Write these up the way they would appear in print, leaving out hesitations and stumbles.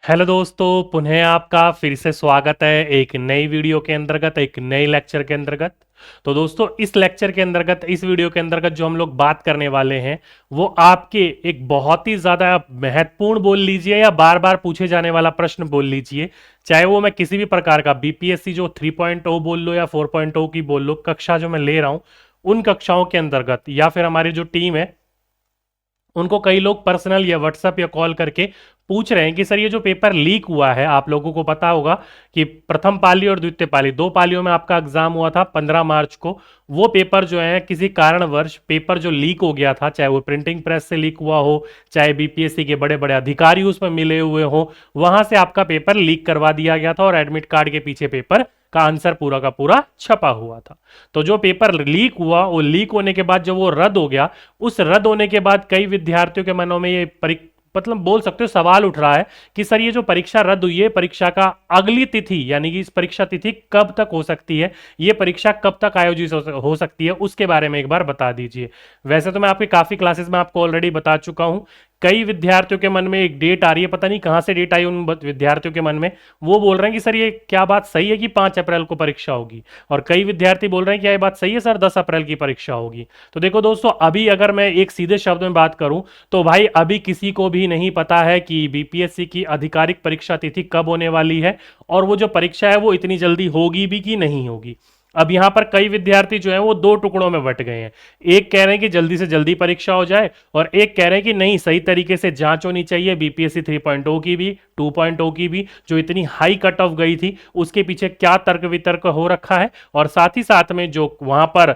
Hello दोस्तों, पुनः आपका फिर से स्वागत है एक नई वीडियो के अंतर्गत, एक नई लेक्चर के अंतर्गत। तो दोस्तों, इस लेक्चर के अंतर्गत, इस वीडियो के अंतर्गत जो हम लोग बात करने वाले हैं वो आपके एक बहुत ही ज़्यादा महत्वपूर्ण बोल लीजिए या बार बार पूछे जाने वाला प्रश्न बोल लीजिए, चाहे वो मैं किसी भी प्रकार का बीपीएससी जो 3.0 बोल लो या 4.0 की बोल लो, कक्षा जो मैं ले रहा हूँ उन कक्षाओं के अंतर्गत, या फिर हमारी जो टीम है उनको कई लोग पर्सनल या व्हाट्सएप या कॉल करके पूछ रहे हैं कि सर ये जो पेपर लीक हुआ है, आप लोगों को पता होगा कि प्रथम पाली और द्वितीय पाली दो पालियों में आपका एग्जाम हुआ था 15 मार्च को। वो पेपर जो है किसी कारणवश पेपर जो लीक हो गया था, चाहे वो प्रिंटिंग प्रेस से लीक हुआ हो, चाहे बीपीएससी के बड़े बड़े अधिकारी उसमें मिले हुए हो, वहां से आपका पेपर लीक करवा दिया गया था और एडमिट कार्ड के पीछे पेपर का आंसर पूरा का पूरा छपा हुआ था। तो जो पेपर लीक हुआ, वो लीक होने के बाद जब वो रद्द हो गया, उस रद्द होने के बाद कई विद्यार्थियों के मनों में ये मतलब बोल सकते हो सवाल उठ रहा है कि सर ये जो परीक्षा रद्द हुई है, परीक्षा का अगली तिथि यानी कि इस परीक्षा तिथि कब तक हो सकती है, ये परीक्षा कब तक आयोजित हो सकती है, उसके बारे में एक बार बता दीजिए। वैसे तो मैं आपके काफी क्लासेस में आपको ऑलरेडी बता चुका हूं। कई विद्यार्थियों के मन में एक डेट आ रही है, पता नहीं कहां से डेट आई उन विद्यार्थियों के मन में। वो बोल रहे हैं कि सर ये क्या बात सही है कि 5 अप्रैल को परीक्षा होगी, और कई विद्यार्थी बोल रहे हैं कि ये बात सही है सर 10 अप्रैल की परीक्षा होगी। तो देखो दोस्तों, अभी अगर मैं एक सीधे शब्द में बात करूं तो भाई अभी किसी को भी नहीं पता है कि बीपीएससी की आधिकारिक परीक्षा तिथि कब होने वाली है, और वो जो परीक्षा है वो इतनी जल्दी होगी भी कि नहीं होगी। अब यहां पर कई विद्यार्थी जो हैं वो दो टुकड़ों में बट गए हैं। एक कह रहे हैं कि जल्दी से जल्दी परीक्षा हो जाए, और एक कह रहे हैं कि नहीं, सही तरीके से जांच होनी चाहिए बीपीएससी 3.0 की भी, 2.0 की भी, जो इतनी हाई कट ऑफ गई थी उसके पीछे क्या तर्क वितर्क हो रखा है। और साथ ही साथ में जो वहां पर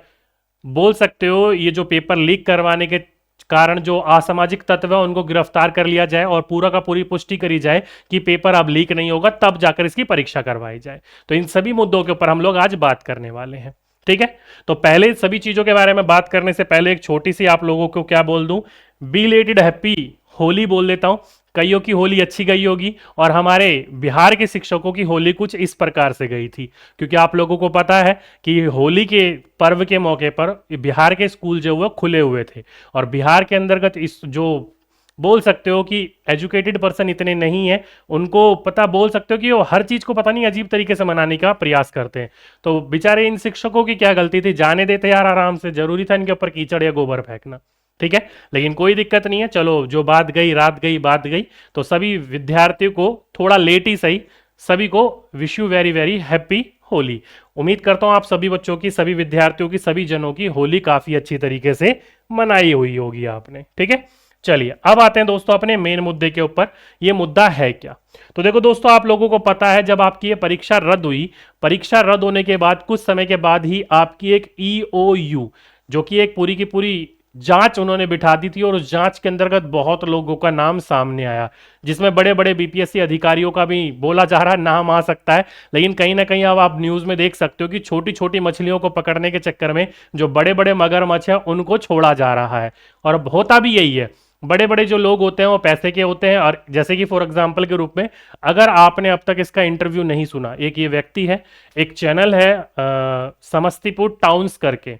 बोल सकते हो ये जो पेपर लीक करवाने के कारण जो असामाजिक तत्व है उनको गिरफ्तार कर लिया जाए और पूरा का पूरी पुष्टि करी जाए कि पेपर अब लीक नहीं होगा, तब जाकर इसकी परीक्षा करवाई जाए। तो इन सभी मुद्दों के ऊपर हम लोग आज बात करने वाले हैं। ठीक है, तो पहले सभी चीजों के बारे में बात करने से पहले एक छोटी सी आप लोगों को क्या बोल दूं, बिलेटेड हैप्पी होली बोल देता हूं। कईयों की होली अच्छी गई होगी, और हमारे बिहार के शिक्षकों की होली कुछ इस प्रकार से गई थी, क्योंकि आप लोगों को पता है कि होली के पर्व के मौके पर बिहार के स्कूल जो हुए खुले हुए थे, और बिहार के अंतर्गत इस जो बोल सकते हो कि एजुकेटेड पर्सन इतने नहीं है, उनको पता बोल सकते हो कि वो हर चीज को पता नहीं अजीब तरीके से मनाने का प्रयास करते हैं। तो बेचारे इन शिक्षकों की क्या गलती थी, जाने देते यार आराम से, जरूरी था इनके ऊपर कीचड़ या गोबर फेंकना। ठीक है, लेकिन कोई दिक्कत नहीं है, चलो जो बात गई रात गई बात गई। तो सभी विद्यार्थियों को थोड़ा लेट ही सही, सभी को wish you very very happy Holi. उम्मीद करता हूं आप सभी बच्चों की, सभी विद्यार्थियों की, सभी जनों की होली काफी अच्छी तरीके से मनाई हुई होगी आपने। ठीक है, चलिए अब आते हैं दोस्तों अपने मेन मुद्दे के ऊपर। ये मुद्दा है क्या? तो देखो दोस्तों, आप लोगों को पता है जब आपकी ये परीक्षा रद्द हुई, परीक्षा रद्द होने के बाद कुछ समय के बाद ही आपकी एक ईओयू, जो कि एक पूरी की पूरी जांच उन्होंने बिठा दी थी, और उस जांच के अंतर्गत बहुत लोगों का नाम सामने आया, जिसमें बड़े बड़े बीपीएससी अधिकारियों का भी बोला जा रहा है नाम आ सकता है। लेकिन कहीं ना कहीं अब आप न्यूज में देख सकते हो कि छोटी छोटी मछलियों को पकड़ने के चक्कर में जो बड़े बड़े मगरमच्छ है उनको छोड़ा जा रहा है। और अब होता भी यही है, बड़े बड़े जो लोग होते हैं वो पैसे के होते हैं। और जैसे कि फॉर एग्जांपल के रूप में, अगर आपने अब तक इसका इंटरव्यू नहीं सुना, एक ये व्यक्ति है, एक चैनल है समस्तीपुर टाउन्स करके,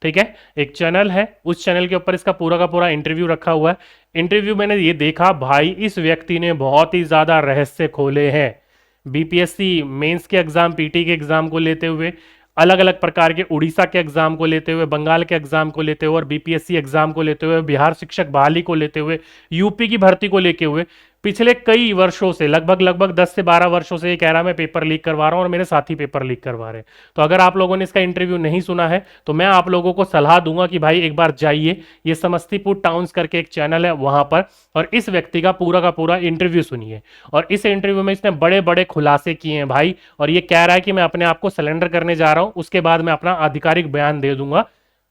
ठीक है, एक चैनल है, उस चैनल के ऊपर इसका पूरा का पूरा इंटरव्यू रखा हुआ है। इंटरव्यू मैंने ये देखा, भाई इस व्यक्ति ने बहुत ही ज्यादा रहस्य खोले हैं बीपीएससी मेंस के एग्जाम, पीटी के एग्जाम को लेते हुए, अलग अलग प्रकार के उड़ीसा के एग्जाम को लेते हुए, बंगाल के एग्जाम को लेते हुए, और बीपीएससी एग्जाम को लेते हुए, बिहार शिक्षक बहाली को लेते हुए, यूपी की भर्ती को लेते हुए, पिछले कई वर्षों से, लगभग 10 से 12 वर्षों से ये कह रहा मैं पेपर लीक करवा रहा हूं और मेरे साथी पेपर लीक करवा रहे हैं। तो अगर आप लोगों ने इसका इंटरव्यू नहीं सुना है तो मैं आप लोगों को सलाह दूंगा कि भाई एक बार जाइए, ये समस्तीपुर टाउन्स करके एक चैनल है वहां पर, और इस व्यक्ति का पूरा इंटरव्यू सुनिए। और इस इंटरव्यू में इसने बड़े बड़े खुलासे किए हैं भाई, और ये कह रहा है कि मैं अपने आप को सरेंडर करने जा रहा हूं, उसके बाद मैं अपना आधिकारिक बयान दे दूंगा,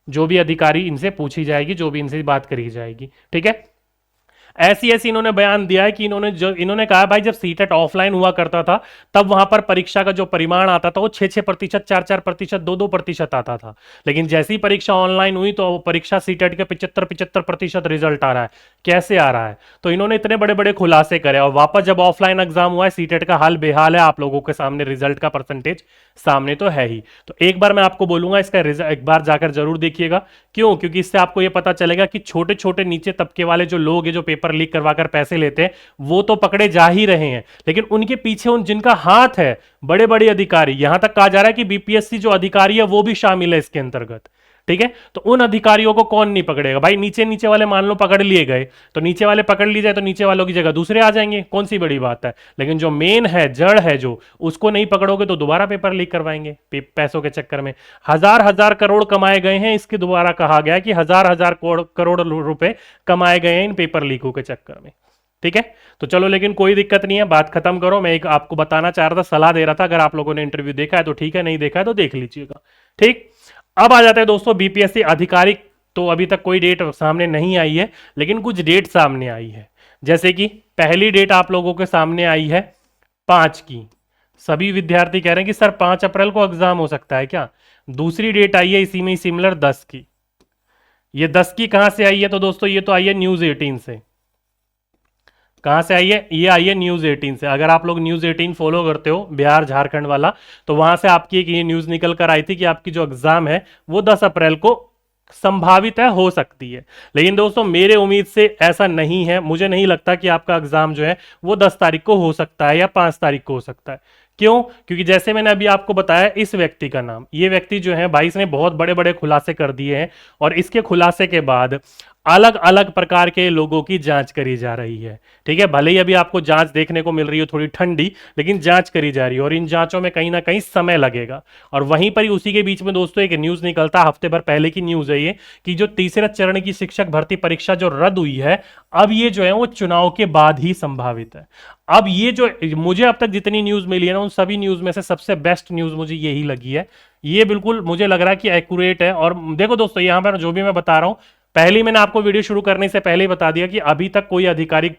जो भी अधिकारी इनसे पूछी जाएगी, जो भी इनसे बात करी जाएगी। ठीक है, ऐसी ऐसी इन्होंने बयान दिया है कि इन्होंने कहा भाई जब सीटेट ऑफलाइन हुआ करता था तब वहां पर परीक्षा का जो परिमाण आता था वो 6-6%, 4-4%, 2-2% आता था। लेकिन जैसी ही परीक्षा ऑनलाइन हुई तो परीक्षा सीटेट के 75-75% रिजल्ट आ रहा है। कैसे आ रहा है? तो इन्होंने इतने बड़े बड़े खुलासे करे, और वापस जब ऑफलाइन एग्जाम हुआ है, सीटेट का हाल बेहाल है, आप लोगों के सामने रिजल्ट का परसेंटेज सामने तो है ही। तो एक बार मैं आपको बोलूंगा इसका रिजल्ट एक बार जाकर जरूर देखिएगा। क्यों? क्योंकि इससे आपको यह पता चलेगा कि छोटे छोटे नीचे तबके वाले जो लोग हैं, जो पेपर पेपर लीक करवाकर पैसे लेते हैं वो तो पकड़े जा ही रहे हैं, लेकिन उनके पीछे उन जिनका हाथ है, बड़े बड़े अधिकारी, यहां तक कहा जा रहा है कि बीपीएससी जो अधिकारी है वो भी शामिल है इसके अंतर्गत। ठीक है, तो उन अधिकारियों को कौन नहीं पकड़ेगा भाई? नीचे नीचे वाले मान लो पकड़ लिए गए, तो नीचे वाले पकड़ लिए जाए तो नीचे वालों की जगह दूसरे आ जाएंगे, कौन सी बड़ी बात है। लेकिन जो मेन है, जड़ है, जो उसको नहीं पकड़ोगे तो दोबारा पेपर लीक करवाएंगे पैसों के चक्कर में। हजार हजार करोड़ कमाए गए हैं, इसके दोबारा कहा गया कि हजार हजार करोड़ रुपए कमाए गए हैं इन पेपर लीकों के चक्कर में। ठीक है, तो चलो, लेकिन कोई दिक्कत नहीं है, बात खत्म करो। मैं एक आपको बताना चाह रहा था, सलाह दे रहा था, अगर आप लोगों ने इंटरव्यू देखा है तो ठीक है, नहीं देखा है तो देख लीजिएगा। ठीक, अब आ जाते हैं दोस्तों बीपीएससी आधिकारिक। तो अभी तक कोई डेट सामने नहीं आई है, लेकिन कुछ डेट सामने आई है। जैसे कि पहली डेट आप लोगों के सामने आई है 5 की। सभी विद्यार्थी कह रहे हैं कि सर 5 अप्रैल को एग्जाम हो सकता है क्या? दूसरी डेट आई है इसी में सिमिलर 10 की। ये 10 की कहां से आई है? तो दोस्तों ये तो आई है न्यूज 18 से। कहां से आई है? ये आई है न्यूज 18 से। अगर आप लोग न्यूज 18 फॉलो करते हो, बिहार झारखंड वाला, तो वहां से आपकी एक ये न्यूज निकल कर आई थी कि आपकी जो एग्जाम है वो 10 अप्रैल को संभावित है, हो सकती है। लेकिन दोस्तों मेरे उम्मीद से ऐसा नहीं है, मुझे नहीं लगता कि आपका एग्जाम जो है वो 10 तारीख को हो सकता है या 5 तारीख को हो सकता है। क्यों? क्योंकि जैसे मैंने अभी आपको बताया, इस व्यक्ति का नाम, ये व्यक्ति जो है भाई, इसने बहुत बड़े बड़े खुलासे कर दिए हैं, और इसके खुलासे के बाद अलग अलग प्रकार के लोगों की जांच करी जा रही है। ठीक है, भले ही अभी आपको जांच देखने को मिल रही है थोड़ी ठंडी, लेकिन जांच करी जा रही है, और इन जांचों में कहीं ना कहीं समय लगेगा। और वहीं पर ही उसी के बीच में दोस्तों एक न्यूज निकलता, हफ्ते भर पहले की न्यूज है ये, कि जो तीसरे चरण की शिक्षक भर्ती परीक्षा जो रद्द हुई है, अब ये जो है वो चुनाव के बाद ही संभावित है। अब ये जो मुझे अब तक जितनी न्यूज मिली है ना, उन सभी न्यूज में से सबसे बेस्ट न्यूज मुझे यही लगी है। ये बिल्कुल मुझे लग रहा है कि एक्यूरेट है। और देखो दोस्तों, यहां पर जो भी मैं बता रहा हूं, पहले मैंने आपको वीडियो शुरू करने से पहले ही बता दिया कि अभी तक कोई आधिकारिक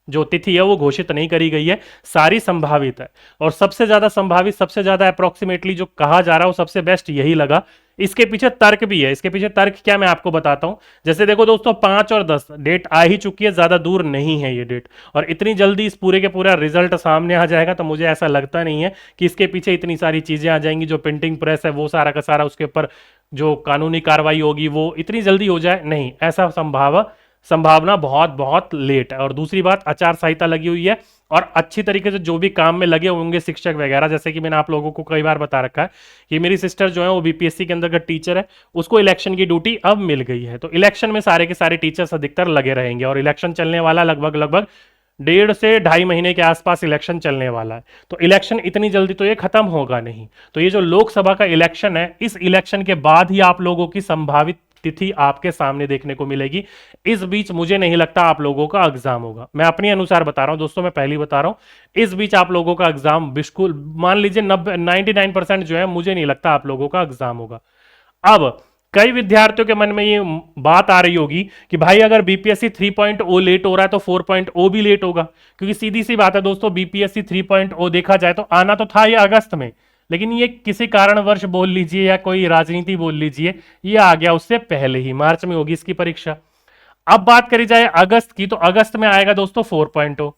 जो तिथि है वो घोषित नहीं करी गई है, सारी संभावित है। और सबसे ज्यादा संभावित, सबसे ज्यादा अप्रोक्सीमेटली जो कहा जा रहा है वो सबसे बेस्ट यही लगा। इसके पीछे तर्क भी है। इसके पीछे तर्क क्या, मैं आपको बताता हूं। जैसे देखो दोस्तों, 5 और 10 डेट आ ही चुकी है, ज्यादा दूर नहीं है ये डेट, और इतनी जल्दी इस पूरे के पूरा रिजल्ट सामने आ जाएगा तो मुझे ऐसा लगता नहीं है कि इसके पीछे इतनी सारी चीजें आ जाएंगी। जो प्रिंटिंग प्रेस है वो सारा का सारा, उसके ऊपर जो कानूनी कार्रवाई होगी वो इतनी जल्दी हो जाए, नहीं, ऐसा संभावना बहुत बहुत लेट है। और दूसरी बात, आचार संहिता लगी हुई है, और अच्छी तरीके से जो भी काम में लगे होंगे शिक्षक वगैरह, जैसे कि मैंने आप लोगों को कई बार बता रखा है कि मेरी सिस्टर जो है वो बीपीएससी के अंदर का टीचर है, उसको इलेक्शन की ड्यूटी अब मिल गई है। तो इलेक्शन में सारे के सारे टीचर्स अधिकतर लगे रहेंगे, और इलेक्शन चलने वाला लगभग 1.5 से 2.5 महीने के आसपास इलेक्शन चलने वाला है। तो इलेक्शन इतनी जल्दी तो ये खत्म होगा नहीं। तो ये जो लोकसभा का इलेक्शन है, इस इलेक्शन के बाद ही आप लोगों की संभावित तिथि आपके सामने देखने को मिलेगी। इस बीच मुझे नहीं लगता आप लोगों का एग्जाम होगा। मैं अपने अनुसार बता रहा हूं दोस्तों, मैं पहले बता रहा हूं, इस बीच आप लोगों का एग्जाम बिल्कुल मान लीजिए 99% जो है, मुझे नहीं लगता आप लोगों का एग्जाम होगा। अब कई विद्यार्थियों के मन में ये बात आ रही होगी कि भाई अगर बीपीएससी 3.0 लेट हो रहा है तो 4.0 भी लेट होगा, क्योंकि सीधी सी बात है दोस्तों, बीपीएससी 3.0 देखा जाए तो आना तो था ये अगस्त में, लेकिन ये किसी कारणवश बोल लीजिए या कोई राजनीति बोल लीजिए, ये आ गया उससे पहले ही, मार्च में होगी इसकी परीक्षा। अब बात करी जाए अगस्त की, तो अगस्त में आएगा दोस्तों 4.0।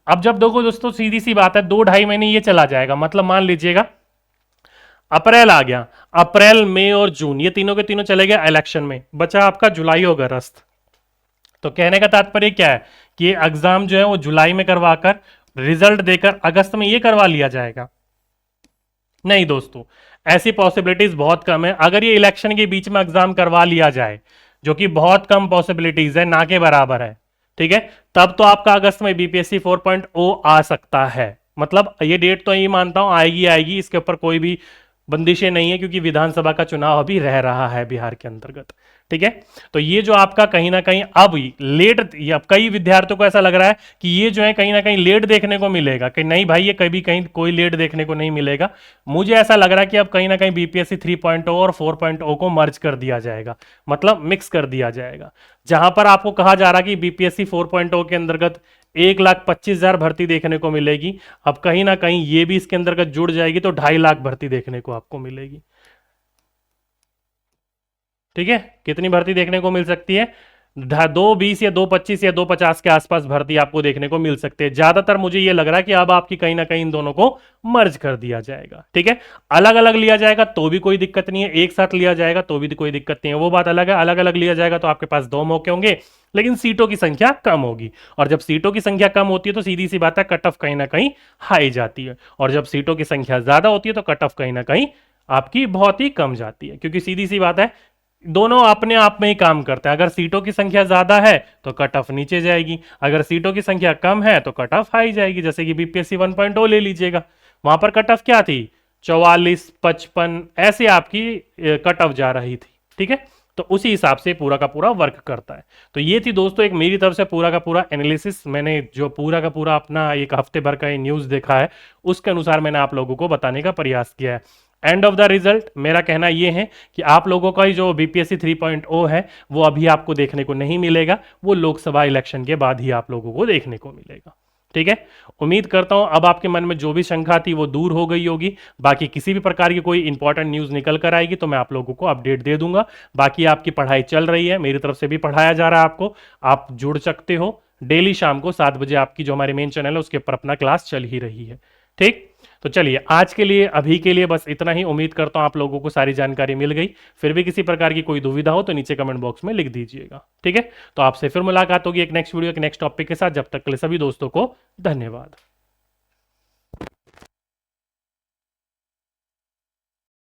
अब जब देखो दोस्तों, सीधी सी बात है, 2-2.5 महीने ये चला जाएगा, मतलब मान लीजिएगा अप्रैल आ गया, अप्रैल मई और जून, ये तीनों के तीनों चले गए इलेक्शन में, बचा आपका जुलाई और अगस्त। तो कहने का तात्पर्य क्या है कि ये एग्जाम जो है वो जुलाई में करवाकर रिजल्ट देकर अगस्त में ये करवा लिया जाएगा? नहीं दोस्तों, ऐसी पॉसिबिलिटीज बहुत कम है। अगर ये इलेक्शन के बीच में एग्जाम करवा लिया जाए, जो कि बहुत कम पॉसिबिलिटीज है, ना के बराबर है, ठीक है, तब तो आपका अगस्त में बीपीएससी 4.0 आ सकता है। मतलब ये डेट तो ये मानता हूं आएगी, इसके ऊपर कोई भी बंदिशें नहीं है, क्योंकि विधानसभा का चुनाव अभी रह रहा है बिहार के अंतर्गत। ठीक है, तो ये जो आपका कहीं ना कहीं अब लेट, अब कई विद्यार्थियों को ऐसा लग रहा है कि ये जो है कहीं ना कहीं लेट देखने को मिलेगा, कि नहीं भाई ये कभी कहीं कोई लेट देखने को नहीं मिलेगा। मुझे ऐसा लग रहा है कि अब कहीं ना कहीं बीपीएससी 3.0 और 4.0 को मर्ज कर दिया जाएगा, मतलब मिक्स कर दिया जाएगा। जहां पर आपको कहा जा रहा कि बीपीएससी 4.0 के अंतर्गत 1,25,000 भर्ती देखने को मिलेगी, अब कहीं ना कहीं ये भी इसके अंतर्गत जुड़ जाएगी, तो 2.5 लाख भर्ती देखने को आपको मिलेगी। ठीक है, कितनी भर्ती देखने को मिल सकती है? 220 या 225 या 250 के आसपास भर्ती आपको देखने को मिल सकते हैं। ज्यादातर मुझे ये लग रहा है कि अब आपकी कहीं ना कहीं इन दोनों को मर्ज कर दिया जाएगा। ठीक है, अलग अलग लिया जाएगा तो भी कोई दिक्कत नहीं है, एक साथ लिया जाएगा तो भी कोई दिक्कत नहीं है, वो बात अलग है। अलग अलग लिया जाएगा तो आपके पास 2 मौके होंगे, लेकिन सीटों की संख्या कम होगी, और जब सीटों की संख्या कम होती है तो सीधी सी बात है कट ऑफ कहीं ना कहीं हाई जाती है, और जब सीटों की संख्या ज्यादा होती है तो कट ऑफ कहीं ना कहीं आपकी बहुत ही कम जाती है, क्योंकि सीधी सी बात है दोनों अपने आप में ही काम करते हैं। अगर सीटों की संख्या ज्यादा है तो कट ऑफ नीचे जाएगी, अगर सीटों की संख्या कम है तो कट ऑफ हाई जाएगी। जैसे कि बीपीएससी 1.0 ले लीजिएगा, वहां पर कट ऑफ क्या थी, 44, 55 ऐसे आपकी कट ऑफ जा रही थी। ठीक है, तो उसी हिसाब से पूरा का पूरा वर्क करता है। तो ये थी दोस्तों एक मेरी तरफ से पूरा का पूरा एनालिसिस, मैंने जो पूरा का पूरा अपना एक हफ्ते भर का ये न्यूज़ देखा है उसके अनुसार मैंने आप लोगों को बताने का प्रयास किया है। एंड ऑफ द रिजल्ट मेरा कहना यह है कि आप लोगों का जो बीपीएससी 3.0 है वो अभी आपको देखने को नहीं मिलेगा, वो लोकसभा इलेक्शन के बाद ही आप लोगों को देखने को मिलेगा। ठीक है, उम्मीद करता हूं अब आपके मन में जो भी शंका थी वो दूर हो गई होगी। बाकी किसी भी प्रकार की कोई इंपॉर्टेंट न्यूज़ निकल कर आएगी तो मैं आप लोगों को अपडेट दे दूंगा। बाकी आपकी पढ़ाई चल रही है, मेरी तरफ से भी पढ़ाया जा रहा है आपको, आप जुड़ सकते हो। डेली शाम को 7 बजे आपकी जो हमारे मेन चैनल है उसके ऊपर अपना क्लास चल ही रही है। ठीक, तो चलिए आज के लिए अभी के लिए बस इतना ही। उम्मीद करता हूं आप लोगों को सारी जानकारी मिल गई। फिर भी किसी प्रकार की कोई दुविधा हो तो नीचे कमेंट बॉक्स में लिख दीजिएगा। ठीक है, तो आपसे फिर मुलाकात होगी एक नेक्स्ट वीडियो के नेक्स्ट टॉपिक के साथ। जब तक के लिए सभी दोस्तों को धन्यवाद।